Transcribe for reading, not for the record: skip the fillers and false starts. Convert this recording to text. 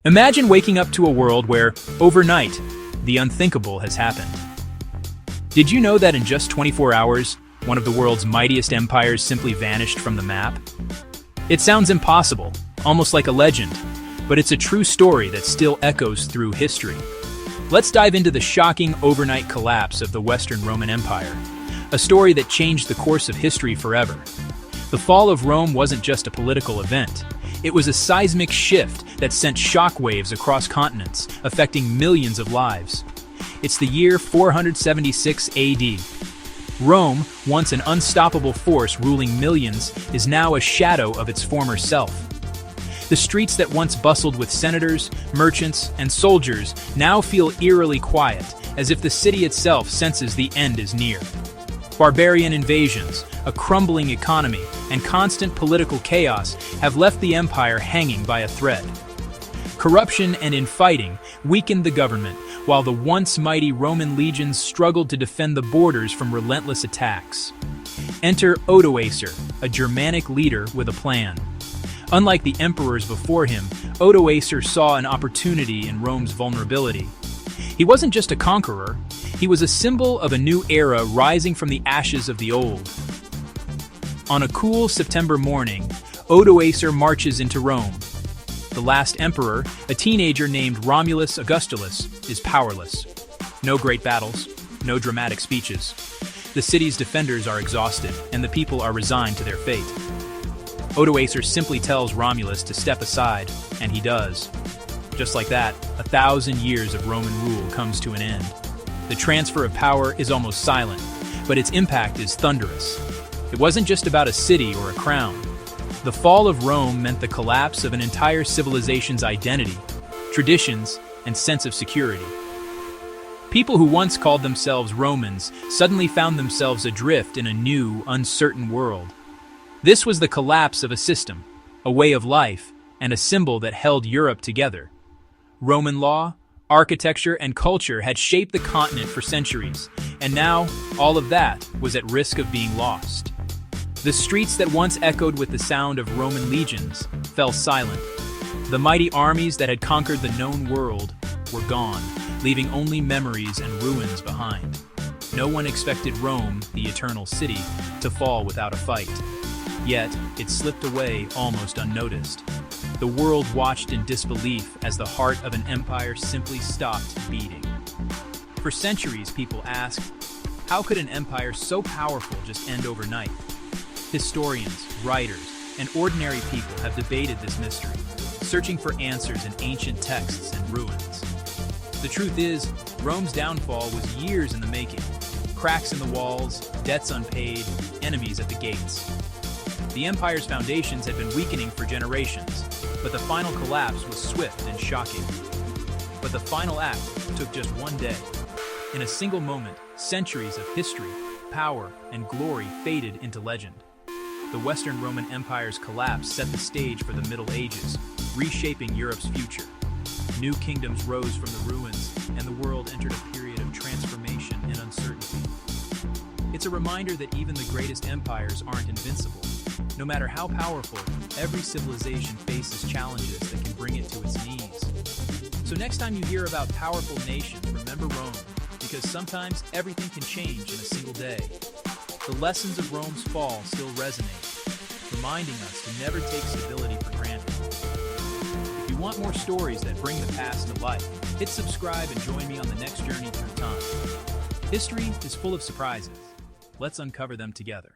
Imagine waking up to a world where, overnight, the unthinkable has happened. Did you know that in just 24 hours, one of the world's mightiest empires simply vanished from the map? It sounds impossible, almost like a legend, but it's a true story that still echoes through history. Let's dive into the shocking overnight collapse of the Western Roman Empire, a story that changed the course of history forever. The fall of Rome wasn't just a political event. It was a seismic shift that sent shockwaves across continents, affecting millions of lives. It's the year 476 AD. Rome, once an unstoppable force ruling millions, is now a shadow of its former self. The streets that once bustled with senators, merchants, and soldiers now feel eerily quiet, as if the city itself senses the end is near. Barbarian invasions, a crumbling economy, and constant political chaos have left the empire hanging by a thread. Corruption and infighting weakened the government, while the once mighty Roman legions struggled to defend the borders from relentless attacks. Enter Odoacer, a Germanic leader with a plan. Unlike the emperors before him, Odoacer saw an opportunity in Rome's vulnerability. He wasn't just a conqueror, he was a symbol of a new era rising from the ashes of the old. On a cool September morning, Odoacer marches into Rome. The last emperor, a teenager named Romulus Augustulus, is powerless. No great battles, no dramatic speeches. The city's defenders are exhausted, and the people are resigned to their fate. Odoacer simply tells Romulus to step aside, and he does. Just like that, 1,000 years of Roman rule comes to an end. The transfer of power is almost silent, but its impact is thunderous. It wasn't just about a city or a crown. The fall of Rome meant the collapse of an entire civilization's identity, traditions, and sense of security. People who once called themselves Romans suddenly found themselves adrift in a new, uncertain world. This was the collapse of a system, a way of life, and a symbol that held Europe together. Roman law, architecture, and culture had shaped the continent for centuries, and now all of that was at risk of being lost. The streets that once echoed with the sound of Roman legions fell silent. The mighty armies that had conquered the known world were gone, leaving only memories and ruins behind. No one expected Rome, the eternal city, to fall without a fight. Yet, it slipped away almost unnoticed. The world watched in disbelief as the heart of an empire simply stopped beating. For centuries, people asked, how could an empire so powerful just end overnight? Historians, writers, and ordinary people have debated this mystery, searching for answers in ancient texts and ruins. The truth is, Rome's downfall was years in the making. Cracks in the walls, debts unpaid, enemies at the gates. The empire's foundations had been weakening for generations, but the final collapse was swift and shocking. But the final act took just one day. In a single moment, centuries of history, power, and glory faded into legend. The Western Roman Empire's collapse set the stage for the Middle Ages, reshaping Europe's future. New kingdoms rose from the ruins, and the world entered a period of transformation and uncertainty. It's a reminder that even the greatest empires aren't invincible. No matter how powerful, every civilization faces challenges that can bring it to its knees. So next time you hear about powerful nations, remember Rome, because sometimes everything can change in a single day. The lessons of Rome's fall still resonate, reminding us to never take stability for granted. If you want more stories that bring the past to life, hit subscribe and join me on the next journey through time. History is full of surprises. Let's uncover them together.